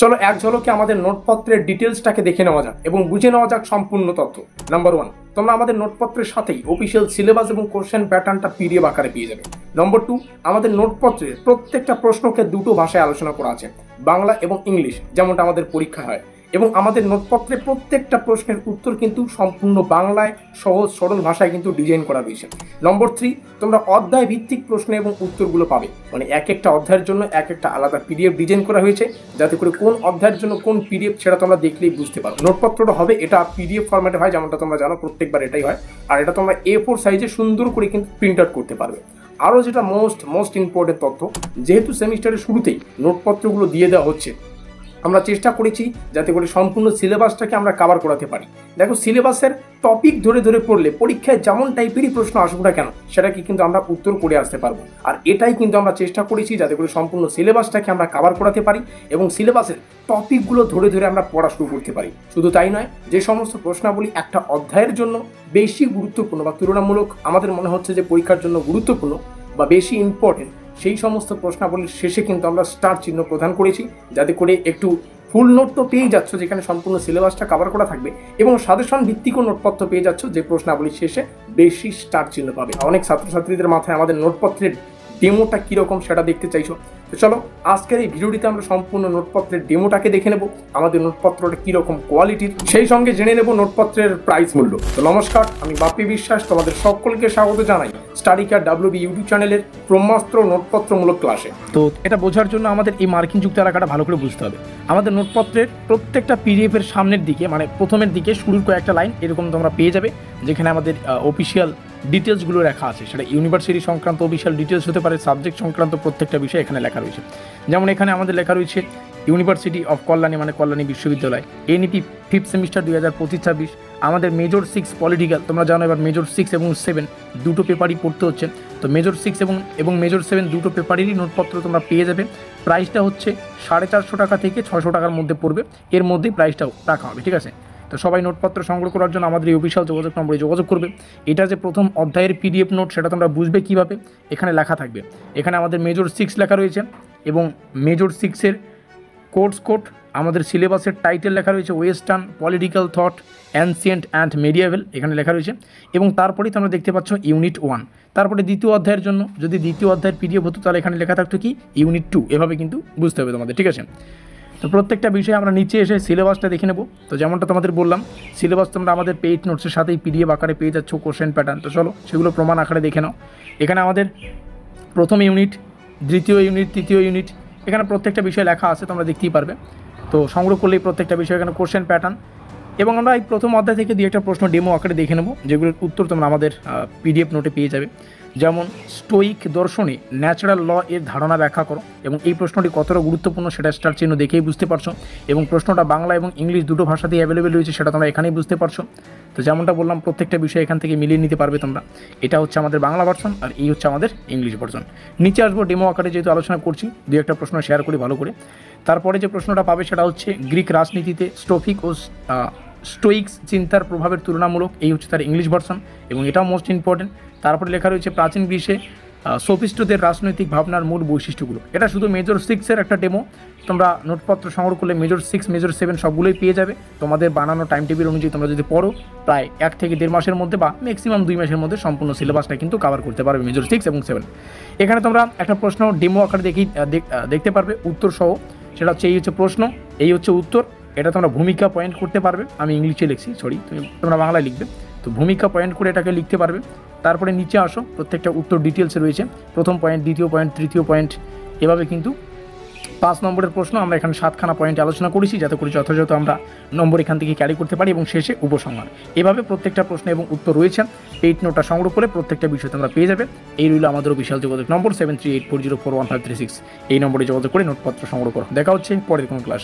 চলো এক ঝলকে আমাদের নোটপত্রের ডিটেলসটাকে দেখে নেওয়া যাক এবং বুঝে নেওয়া যাক সম্পূর্ণ তথ্য। নাম্বার 1, তোমরা আমাদের নোটপত্রের সাথেই অফিসিয়াল সিলেবাস এবং কোশ্চেন প্যাটার্নটা পিডিএফ আকারে পেয়ে যাবে। নম্বর 2, আমাদের নোটপত্রের প্রত্যেকটা প্রশ্নকে দুটো ভাষায় আলোচনা করা আছে, বাংলা এবং ইংলিশ, যেমনটা আমাদের পরীক্ষা হয়। এবং আমাদের নোটপত্রে প্রত্যেকটা প্রশ্নের উত্তর কিন্তু সম্পূর্ণ বাংলায় সহজ সরল ভাষায় কিন্তু ডিজাইন করা রয়েছে। নম্বর 3, তোমরা অধ্যায় ভিত্তিক প্রশ্ন এবং উত্তরগুলো পাবে, মানে এক একটা অধ্যায়ের জন্য এক একটা আলাদা পিডিএফ ডিজাইন করা হয়েছে, যাতে করে কোন অধ্যায়ের জন্য কোন পিডিএফ সেটা তোমরা দেখলেই বুঝতে পারো। নোটপত্রটা হবে এটা পিডিএফ ফরম্যাটে হয়, যেমনটা তোমরা জানো প্রত্যেকবার এটাই হয়। আর এটা তোমরা A4 সাইজে সুন্দর করে কিন্তু প্রিন্ট আউট করতে পারবে। আরও যেটা মোস্ট ইম্পর্টেন্ট তথ্য, যেহেতু সেমিস্টারের শুরুতেই নোটপত্রগুলো দিয়ে দেওয়া হচ্ছে, আমরা চেষ্টা করেছি যাতে করে সম্পূর্ণ সিলেবাসটাকে আমরা কভার করাতে পারি। দেখো, সিলেবাসের টপিক ধরে ধরে পড়লে পরীক্ষায় যেমন টাইপেরই প্রশ্ন আসুক না কেন সেটাকে কিন্তু আমরা উত্তর করে আসতে পারবো। আর এটাই কিন্তু আমরা চেষ্টা করেছি যাতে করে সম্পূর্ণ সিলেবাসটাকে আমরা কভার করাতে পারি এবং সিলেবাসের টপিকগুলো ধরে ধরে আমরা পড়া শুরু করতে পারি। শুধু তাই নয়, যে সমস্ত প্রশ্নাবলী একটা অধ্যায়ের জন্য বেশি গুরুত্বপূর্ণ বা তুলনামূলক আমাদের মনে হচ্ছে যে পরীক্ষার জন্য গুরুত্বপূর্ণ বা বেশি ইম্পর্টেন্ট, সেই সমস্ত প্রশ্নাবলীর শেষে কিন্তু আমরা স্টার চিহ্ন প্রদান করেছি, যাতে করে একটু ফুল নোট তো পেয়ে যাচ্ছ যেখানে সম্পূর্ণ সিলেবাসটা কভার করা থাকবে, এবং সাজেশন ভিত্তিক নোটপত্র পেয়ে যাচ্ছ যে প্রশ্নাবলীর শেষে বেশি স্টার চিহ্ন পাবে। অনেক ছাত্রছাত্রীদের মাথায় আমাদের নোটপত্রের ডেমোটা কীরকম সেটা দেখতে চাইছো, তো চলো আজকের এই ভিডিওটিতে আমরা সম্পূর্ণ নোটপত্রের ডেমোটাকে দেখে নেব, আমাদের নোটপত্রটা কীরকম কোয়ালিটির, সেই সঙ্গে জেনে নেব নোটপত্রের প্রাইস মূল্য। তো নমস্কার, আমি বাপ্পি বিশ্বাস, তোমাদের সকলকে স্বাগত জানাই স্টাডি কেয়ার WB ইউটিউব চ্যানেলের ব্রহ্মাস্ত্র নোটপত্রমূলক ক্লাসে। তো এটা বোঝার জন্য আমাদের এই মার্কিং যুক্ত এলাকাটা ভালো করে বুঝতে হবে। আমাদের নোটপত্রের প্রত্যেকটা পিডিএফ এর সামনের দিকে, মানে প্রথমের দিকে শুরুর কয়েকটা লাইন এরকম তোমরা পেয়ে যাবে, যেখানে আমাদের অফিসিয়াল ডিটেলসগুলো লেখা আছে। সেটা ইউনিভার্সিটি সংক্রান্ত অফিসিয়াল ডিটেলস হতে পারে, সাবজেক্ট সংক্রান্ত প্রত্যেকটা বিষয় এখানে লেখা রয়েছে। যেমন এখানে আমাদের লেখা রয়েছে ইউনিভার্সিটি অফ কল্যাণী, মানে কল্যাণী বিশ্ববিদ্যালয়, NEP 5th সেমিস্টার 2025-26। আমাদের মেজর 6 পলিটিক্যাল, তোমরা জানো এবার মেজর 6 এবং 7 দুটো পেপারই পড়তে হচ্ছে। তো মেজর 6 এবং মেজর 7 দুটো পেপারেরই নোটপত্র তোমরা পেয়ে যাবে। প্রাইসটা হচ্ছে 450 টাকা থেকে 600 টাকার মধ্যে পড়বে, এর মধ্যেই প্রাইসটাও রাখা হবে, ঠিক আছে। তো সবাই নোটপত্র সংগ্রহ করার জন্য আমাদের এই অফিসিয়াল যোগাযোগ নম্বরে যোগাযোগ করবে। এটা যে প্রথম অধ্যায়ের পিডিএফ নোট সেটা তোমরা বুঝবে কীভাবে, এখানে লেখা থাকবে। এখানে আমাদের মেজর 6 লেখা রয়েছে এবং মেজর 6-এর কোর্স কোড, আমাদের সিলেবাসের টাইটেল লেখা রয়েছে western political thought ancient and medieval, এখানে লেখা রয়েছে। এবং তারপরেই তোমরা দেখতে পাচ্ছ ইউনিট 1। তারপরে দ্বিতীয় অধ্যায়ের জন্য যদি দ্বিতীয় অধ্যায়ের পিডিএফ হতো তাহলে এখানে লেখা থাকতো কি ইউনিট 2, এভাবে কিন্তু বুঝতে হবে তোমাদের, ঠিক আছে। তো প্রত্যেকটা বিষয়ে আমরা নিচে এসে সিলেবাসটা দেখে নেব। তো যেমনটা তোমাদের বললাম, সিলেবাস তোমরা আমাদের পেইড নোটসের সাথেই পিডিএফ আকারে পেয়ে যাচ্ছ, কোশ্চেন প্যাটার্ন। তো চলো সেগুলো প্রমাণ আকারে দেখে নাও। এখানে আমাদের প্রথম ইউনিট, দ্বিতীয় ইউনিট, তৃতীয় ইউনিট, এখানে প্রত্যেকটা বিষয় লেখা আছে, তোমরা দেখতেই পারবে। তো সংগ্রহ করলেই প্রত্যেকটা বিষয় এখানে কোশ্চেন প্যাটার্ন, এবং আমরা এই প্রথম অধ্যায় থেকে 2-একটা প্রশ্ন ডেমো আকারে দেখে নেব, যেগুলোর উত্তর তোমরা আমাদের পিডিএফ নোটে পেয়ে যাবে। যেমন স্টোইক দর্শনে ন্যাচারাল ল এর ধারণা ব্যাখ্যা করো, এবং এই প্রশ্নটি কতটা গুরুত্বপূর্ণ সেটা স্টার চিহ্ন দেখেই বুঝতে পারছো, এবং প্রশ্নটা বাংলা এবং ইংলিশ দুটো ভাষাতেই অ্যাভেলেবেল রয়েছে, সেটা তোমরা এখানেই বুঝতে পারছো। তো যেমনটা বললাম প্রত্যেকটা বিষয় এখান থেকে মিলিয়ে নিতে পারবে তোমরা। এটা হচ্ছে আমাদের বাংলা ভার্সন আর এই হচ্ছে আমাদের ইংলিশ ভার্সন। নিচে আসবো ডেমো আকারে, যেহেতু আলোচনা করছি 2-একটা প্রশ্ন শেয়ার করি ভালো করে। তারপরে যে প্রশ্নটা পাবে সেটা হচ্ছে গ্রিক রাজনীতিতে স্টোফিক ও স্টোইক্স চিন্তার প্রভাবের তুলনামূলক, এই হচ্ছে তার ইংলিশ ভার্সন এবং এটাও মোস্ট ইম্পর্টেন্ট। তারপরে লেখা রয়েছে প্রাচীন গ্রীসে সোফিস্টদের রাজনৈতিক ভাবনার মূল বৈশিষ্ট্যগুলো। এটা শুধু মেজর 6-এর একটা ডেমো, তোমরা নোটপত্র সংগ্রহ করলে মেজর 6, মেজর 7 সবগুলোই পেয়ে যাবে। তোমাদের বানানো টাইম টেবিল অনুযায়ী তোমরা যদি পড়ো প্রায় 1 থেকে 1.5 মাসের মধ্যে বা ম্যাক্সিমাম 2 মাসের মধ্যে সম্পূর্ণ সিলেবাসটা কিন্তু কভার করতে পারবে মেজর 6 এবং 7। এখানে তোমরা একটা প্রশ্ন ডেমো আকারে দেখতে পারবে উত্তর সহ, সেটা হচ্ছে এই হচ্ছে প্রশ্ন, এই হচ্ছে উত্তর। এটা তোমরা ভূমিকা পয়েন্ট করতে পারবে, আমি ইংলিশে লিখছি, সরি তোমরা বাংলায় লিখবে। তো ভূমিকা পয়েন্ট করে এটাকে লিখতে পারবে। তারপরে নিচে আসো, প্রত্যেকটা উত্তর ডিটেলসে রয়েছে, প্রথম পয়েন্ট, দ্বিতীয় পয়েন্ট, তৃতীয় পয়েন্ট, এভাবে কিন্তু 5 নম্বরের প্রশ্ন আমরা এখানে 7খানা পয়েন্টে আলোচনা করেছি, যাতে করে যথাযথ আমরা নম্বর এখান থেকে ক্যারি করতে পারি, এবং শেষে উপসংহার। এভাবে প্রত্যেকটা প্রশ্ন এবং উত্তর রয়েছে। পেইড নোটটা সংগ্রহ করে প্রত্যেকটা বিষয় তোমরা পেয়ে যাবে। এই রইল আমাদের বিশাল যোগাযোগ নম্বর 7384041536। এই নম্বরে যোগাযোগ করে নোটপত্র সংগ্রহ করো। দেখা হচ্ছে পরের কোনো ক্লাসে।